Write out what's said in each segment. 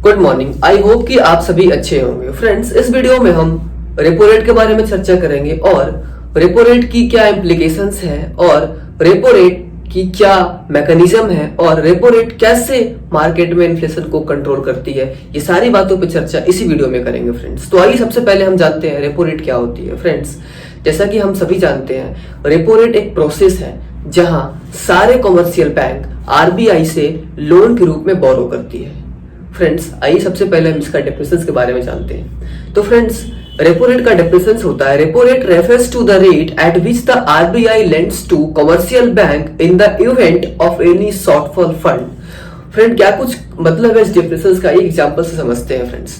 Good morning. I hope कि आप सभी अच्छे होंगे। फ्रेंड्स, इस वीडियो में हम रेपो रेट के बारे में चर्चा करेंगे और रेपो रेट की क्या इम्प्लीकेशंस हैं और रेपो रेट की क्या मैकेनिज्म है और रेपो रेट कैसे मार्केट में इन्फ्लेशन को कंट्रोल करती है, ये सारी बातों पे चर्चा इसी वीडियो में करेंगे। फ्रेंड्स, तो आइए सबसे पहले हम जानते हैं रेपो रेट क्या होती है। फ्रेंड्स, जैसा कि हम सभी जानते हैं, रेपो रेट एक प्रोसेस है जहां सारे कॉमर्शियल बैंक आरबीआई से लोन के रूप में बोरो करती है। फ्रेंड्स, आइए सबसे पहले हम इसका डेफिनेशन के बारे में जानते हैं। तो फ्रेंड्स, रेपो रेट का डेफिनेशन होता है, repo rate refers to the rate at which the RBI lends to commercial bank in the event of any shortfall fund. Friend, क्या कुछ मतलब है इस डेफिनेशन का, एक एग्जांपल से समझते हैं। फ्रेंड्स,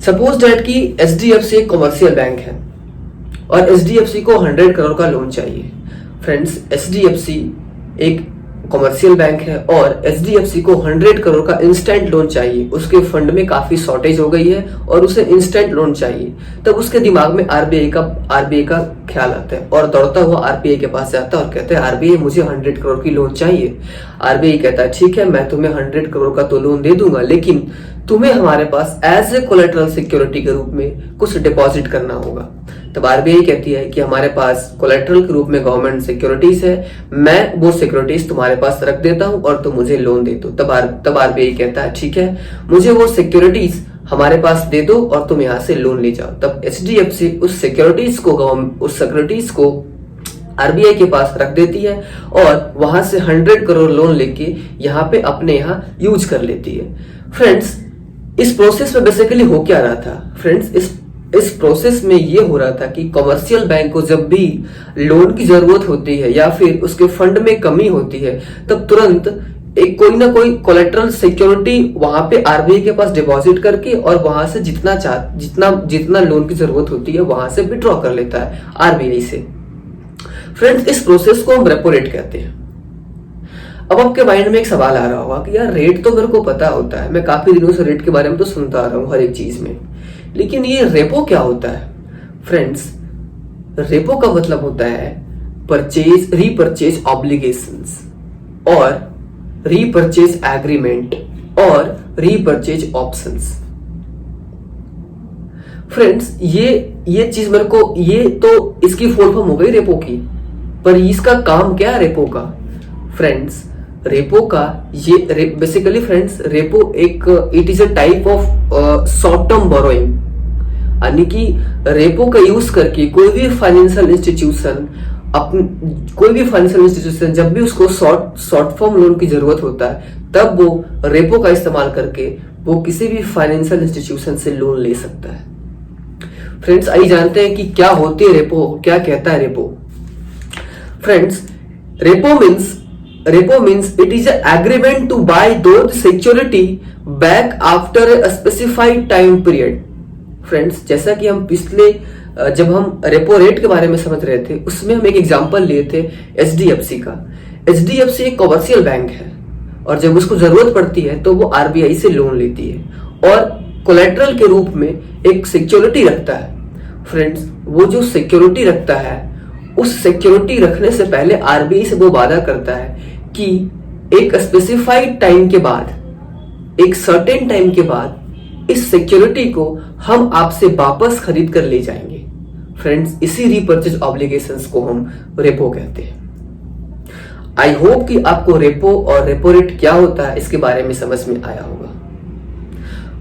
सपोज दैट कि एचडीएफसी एक कमर्शियल बैंक है और एचडीएफसी को 100 करोड़ का लोन चाहिए। फ्रेंड्स, एचडीएफसी एक कमर्शियल बैंक है और एचडीएफसी को 100 करोड़ का इंस्टेंट लोन चाहिए। उसके फंड में काफी शॉर्टेज हो गई है और उसे इंस्टेंट लोन चाहिए। तब उसके दिमाग में आरबीआई का ख्याल आता है और दौड़ता हुआ आरबीआई के पास जाता है और कहता है, आरबीआई मुझे 100 करोड़ की लोन चाहिए। आरबीआई कहता है, ठीक है, मैं तुम्हें 100 करोड़ का तो लोन दे दूंगा, लेकिन तुम्हें हमारे पास एज ए कोलेटरल सिक्योरिटी के रूप में कुछ डिपॉजिट करना होगा। तब आरबीआई कहती है कि हमारे पास कोलेटरल के रूप में गवर्नमेंट सिक्योरिटीज है, मैं वो सिक्योरिटीज तुम्हारे पास रख देता हूं और तुम मुझे लोन दे दो। तब आरबीआई कहता है, ठीक है, मुझे वो सिक्योरिटीज हमारे पास दे दो और तुम यहां से लोन ले जाओ। तब एचडीएफसी उस सिक्योरिटीज को आरबीआई के पास रख देती है और वहां से 100 करोड़ लोन लेके यहाँ पे अपने यहाँ यूज कर लेती है। फ्रेंड्स, इस प्रोसेस में बेसिकली हो क्या रहा था? फ्रेंड्स, इस प्रोसेस में ये हो रहा था कि कमर्शियल बैंक को जब भी लोन की जरूरत होती है या फिर उसके फंड में कमी होती है, तब तुरंत एक कोई ना कोई कोलेटरल सिक्योरिटी वहां पे आरबीआई के पास डिपॉजिट करके और वहां से जितना लोन की जरूरत होती है वहां से विड्रॉ कर लेता है आरबीआई से। फ्रेंड्स, इस प्रोसेस को हम रेपो रेट कहते हैं। अब आपके माइंड में एक सवाल आ रहा होगा कि यार, रेट तो मेरे को पता होता है, मैं काफी दिनों से रेट के बारे में तो सुनता आ रहा हूं हर एक चीज में, लेकिन ये रेपो क्या होता है? फ्रेंड्स, रेपो का मतलब होता है रीपरचेज ऑब्लिगेशंस और रीपरचेज एग्रीमेंट और रीपरचेज ऑप्शंस। फ्रेंड्स, ये चीज ये तो इसकी फुल फॉर्म हो गई रेपो की, पर इसका काम क्या है रेपो का? फ्रेंड्स, रेपो का basically friends, repo it is a type of short term borrowing, यानी कि रेपो का यूज करके कोई भी फाइनेंशियल इंस्टीट्यूशन जब भी उसको शॉर्ट फॉर्म लोन की जरूरत होता है, तब वो रेपो का इस्तेमाल करके वो किसी भी फाइनेंशियल इंस्टीट्यूशन से लोन ले सकता है। फ्रेंड्स, आइए जानते हैं कि क्या होती है रेपो, क्या कहता है repo. Friends, repo means it is an agreement to buy those security back after a specified time period। Friends, जैसा कि हम जब हम रेपो रेट के बारे में समझ रहे थे, उसमें हम एक एग्जांपल लिए थे एचडीएफसी का। एचडीएफसी एक कमर्शियल बैंक है और जब उसको जरूरत पड़ती है तो वो आरबीआई से लोन लेती है और कोलेटरल के रूप में एक सिक्योरिटी रखता है। फ्रेंड्स, वो जो सिक्योरिटी रखता है, उस सिक्योरिटी रखने से पहले आरबीआई से वो वादा करता है कि एक स्पेसिफाइड टाइम के बाद, एक सर्टेन टाइम के बाद इस सिक्योरिटी को हम आपसे वापस खरीद कर ले जाएंगे। फ्रेंड्स, इसी रीपरचेज ऑब्लिगेशंस को हम रेपो कहते हैं। आई होप कि आपको रेपो और रेपो रेट क्या होता है इसके बारे में समझ में आया होगा।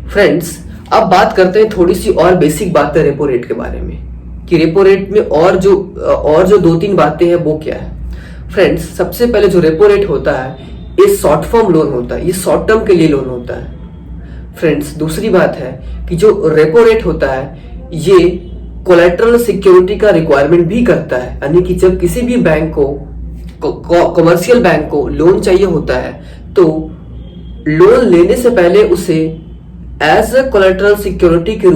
फ्रेंड्स, अब बात करते हैं थोड़ी सी और बेसिक बातें रेपो रेट के बारे में कि रेपो रेट में और जो 2-3 बातें हैं वो क्या है। फ्रेंड्स, सबसे पहले जो रेपो रेट होता है, ये शॉर्ट फॉर्म लोन होता है, ये शॉर्ट टर्म के लिए लोन होता है। फ्रेंड्स, दूसरी बात है कि जो रेपो रेट होता है, ये कोलेटरल सिक्योरिटी का रिक्वायरमेंट भी करता है, यानी कि जब किसी भी बैंक को कमर्शियल बैंक को लोन चाहिए होता है तो लोन लेने से पहले उसे एज ए कोलेटरल सिक्योरिटी के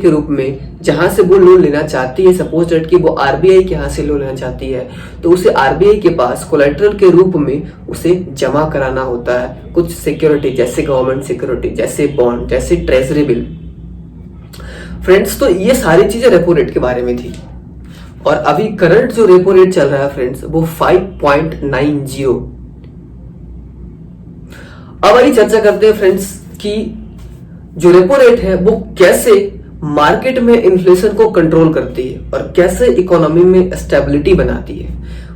रूप में जहां से वो लोन लेना चाहती है, सपोज दैट कि वो आरबीआई के यहां से लोन लेना चाहती है, तो उसे आरबीआई के पास कोलेटरल के रूप में उसे जमा कराना होता है कुछ सिक्योरिटी, जैसे गवर्नमेंट सिक्योरिटी, जैसे बॉन्ड, जैसे ट्रेजरी बिल। फ्रेंड्स, तो ये सारी चीजें रेपो रेट के बारे में थी और अभी करंट जो रेपो रेट चल रहा है फ्रेंड्स, वो 5.90। अब आइए चर्चा करते हैं फ्रेंड्स कि जो रेपो रेट है वो कैसे मार्केट में इन्फ्लेशन को कंट्रोल करती है और कैसे इकोनॉमी में स्टेबिलिटी बनाती है।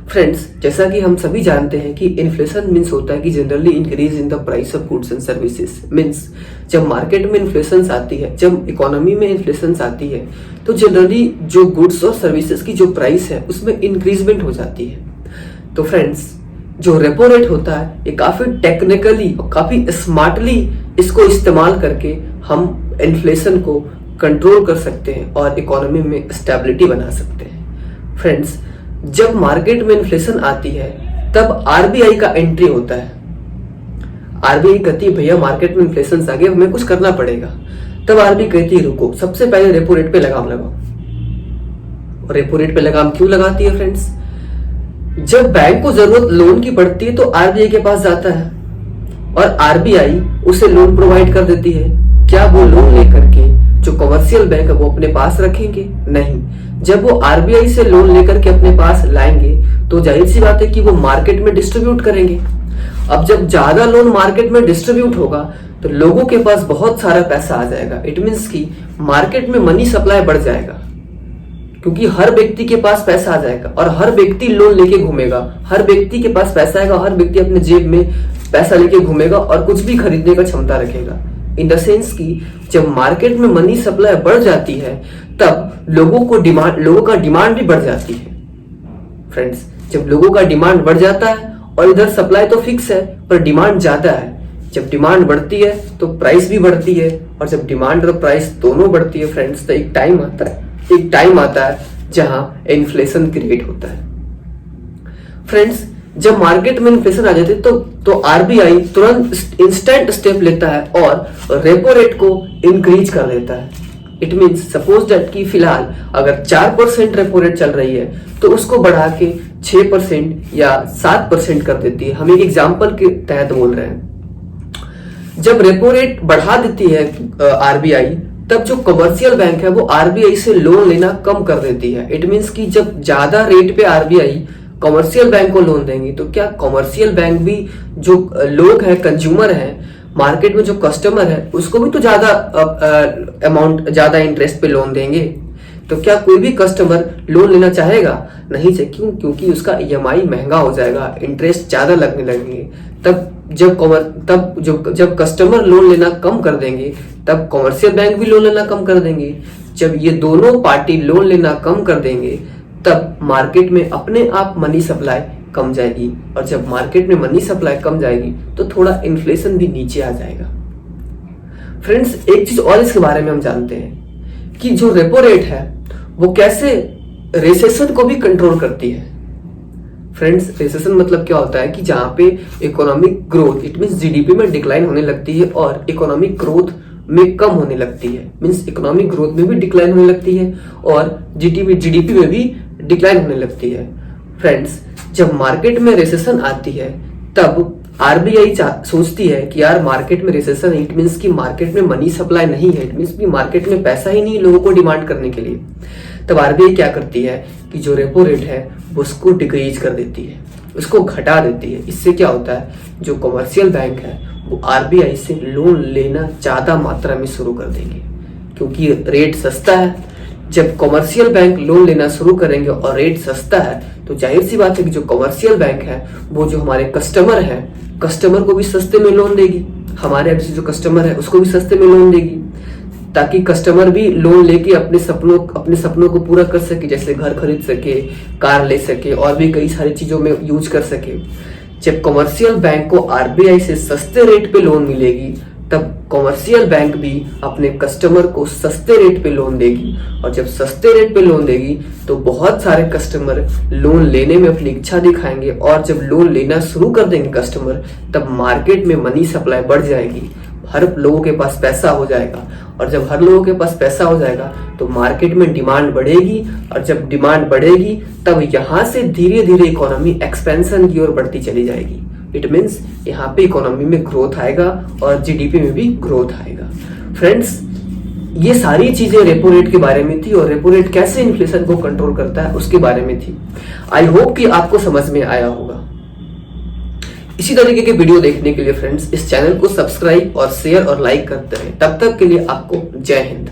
फ्रेंड्स, जैसा कि हम सभी जानते हैं कि इन्फ्लेशन मीन्स होता है कि generally increase in the price of goods and services. Means जब मार्केट में इन्फ्लेशन आती है, जब इकोनॉमी में इन्फ्लेशन आती है, तो जनरली जो गुड्स और सर्विसेज की जो प्राइस है उसमें इंक्रीजमेंट हो जाती है। तो फ्रेंड्स, जो रेपो रेट होता है ये काफी टेक्निकली और काफी स्मार्टली इसको इस्तेमाल करके हम इन्फ्लेशन को कंट्रोल कर सकते हैं और इकोनॉमी में स्टेबिलिटी बना सकते हैं। फ्रेंड्स, जब मार्केट में इन्फ्लेशन आती है तब आरबीआई का एंट्री होता है। आरबीआई कहती है भैया मार्केट में इन्फ्लेशन आ गया, हमें कुछ करना पड़ेगा। तब आरबीआई कहती है रुको, सबसे पहले रेपो रेट पे लगाम लगाओ। और रेपो रेट पे लगाम क्यों लगाती है फ्रेंड्स? जब बैंक को जरूरत लोन की पड़ती है तो आरबीआई के पास जाता है और आरबीआई उसे लोन प्रोवाइड कर देती है। क्या वो लोन लेकर के जो कमर्शियल बैंक है वो अपने पास रखेंगे? नहीं। जब वो आरबीआई से लोन लेकर के अपने पास लाएंगे तो जाहिर सी बात है कि वो मार्केट में डिस्ट्रीब्यूट करेंगे। अब जब ज्यादा लोन मार्केट में डिस्ट्रीब्यूट होगा तो लोगों के पास बहुत सारा पैसा आ जाएगा। इट मीन्स कि मार्केट में मनी सप्लाई बढ़ जाएगा, क्योंकि हर व्यक्ति के पास पैसा आ जाएगा और हर व्यक्ति लोन लेके घूमेगा। हर व्यक्ति के पास पैसा आएगा, हर व्यक्ति अपने जेब में पैसा लेके घूमेगा और कुछ भी खरीदने का क्षमता रखेगा। इन द सेंस कि जब मार्केट में मनी सप्लाई बढ़ जाती है तब लोगों का डिमांड भी बढ़ जाती है। फ्रेंड्स, जब लोगों का डिमांड बढ़ जाता है और इधर सप्लाई तो फिक्स है पर डिमांड ज्यादा है, जब डिमांड बढ़ती है तो प्राइस भी बढ़ती है, और जब डिमांड और प्राइस दोनों बढ़ती है फ्रेंड्स तो एक टाइम आता है जहां इन्फ्लेशन क्रिएट होता है। फ्रेंड्स, जब मार्केट में इन्फ्लेशन आ जाती है तो आरबीआई तुरंत इंस्टेंट स्टेप लेता है और रेपो रेट को इंक्रीज कर देता है। इट मीन्स सपोज दैट कि फिलहाल अगर 4% रेपो रेट चल रही है तो उसको बढ़ा के 6% या 7% कर देती है। हम एक एग्जांपल के तहत बोल रहे हैं। जब रेपो रेट बढ़ा देती है आरबीआई, तब जो कमर्शियल बैंक है वो आरबीआई से लोन लेना कम कर देती है। इट मीन्स कि जब ज्यादा रेट पे आरबीआई कमर्शियल बैंक को लोन देंगी तो क्या कमर्शियल बैंक भी जो लोग हैं, कंज्यूमर हैं, मार्केट में जो कस्टमर है उसको भी तो ज्यादा अमाउंट, ज्यादा इंटरेस्ट पे लोन देंगे। तो क्या कोई भी कस्टमर लोन लेना चाहेगा? नहीं चाहिए। क्यों? क्योंकि उसका ईएमआई महंगा हो जाएगा, इंटरेस्ट ज्यादा लगने लगेंगे। जब कस्टमर लोन लेना कम कर देंगे तब कमर्शियल बैंक भी लोन लेना कम कर देंगे। जब ये दोनों पार्टी लोन लेना कम कर देंगे तब मार्केट में अपने आप मनी सप्लाई कम जाएगी, और जब मार्केट में मनी सप्लाई कम जाएगी तो थोड़ा इन्फ्लेशन भी नीचे आ जाएगा। फ्रेंड्स, एक चीज और इसके बारे में हम जानते हैं कि जो रेपो रेट है वो कैसे रिसेशन को भी कंट्रोल करती है। फ्रेंड्स, रिसेशन मतलब क्या होता है कि जहां पे economic growth, it means GDP में डिक्लाइन होने लगती है और इकोनॉमिक ग्रोथ में कम होने लगती है। मींस इकोनॉमिक ग्रोथ में भी डिक्लाइन होने लगती है और जीडीपी में भी डिक्लाइन होने लगती है। फ्रेंड्स, जब मार्केट में रिसेशन आती है तब आरबीआई सोचती है कि यार मार्केट में रिसेशन है, इट मींस कि मार्केट में मनी सप्लाई नहीं है, इट मींस कि मार्केट में पैसा ही नहीं लोगों को डिमांड करने के लिए। तब आरबीआई क्या करती है कि जो रेपो रेट है वो उसको डिक्रीज कर देती है, उसको घटा देती है। इससे क्या होता है, जो कमर्शियल बैंक है वो आरबीआई से लोन लेना ज्यादा मात्रा में शुरू कर देंगे, क्योंकि रेट सस्ता है। जब कमर्शियल बैंक लोन लेना शुरू करेंगे और रेट सस्ता है तो जाहिर सी बात है कि जो कमर्शियल बैंक है वो जो हमारे कस्टमर है, कस्टमर को भी सस्ते में लोन देगी, हमारे यहाँ से जो कस्टमर है उसको भी सस्ते में लोन देगी, ताकि कस्टमर भी लोन लेके अपने सपनों को पूरा कर सके, जैसे घर खरीद सके, कार ले सके और भी कई सारी चीजों में यूज कर सके। जब कमर्शियल बैंक को आरबीआई से सस्ते रेट पे लोन मिलेगी तब कमर्शियल बैंक भी अपने कस्टमर को सस्ते रेट पे लोन देगी, और जब सस्ते रेट पे लोन देगी तो बहुत सारे कस्टमर लोन लेने में अपनी इच्छा दिखाएंगे, और जब लोन लेना शुरू कर देंगे कस्टमर तब मार्केट में मनी सप्लाई बढ़ जाएगी, हर लोगों के पास पैसा हो जाएगा, और जब हर लोगों के पास पैसा हो जाएगा तो मार्केट में डिमांड बढ़ेगी, और जब डिमांड बढ़ेगी तब यहाँ से धीरे धीरे इकोनॉमी एक्सपेंशन की ओर बढ़ती चली जाएगी। इट मीन्स यहाँ पे इकोनॉमी में ग्रोथ आएगा और जीडीपी में भी ग्रोथ आएगा। फ्रेंड्स, ये सारी चीजें रेपो रेट के बारे में थी, और रेपो रेट कैसे इन्फ्लेशन को कंट्रोल करता है उसके बारे में थी। आई होप कि आपको समझ में आया होगा। इसी इसी तरीके के वीडियो देखने के लिए फ्रेंड्स इस चैनल को सब्सक्राइब और शेयर और लाइक करते रहें। तब तक के लिए आपको जय हिंद।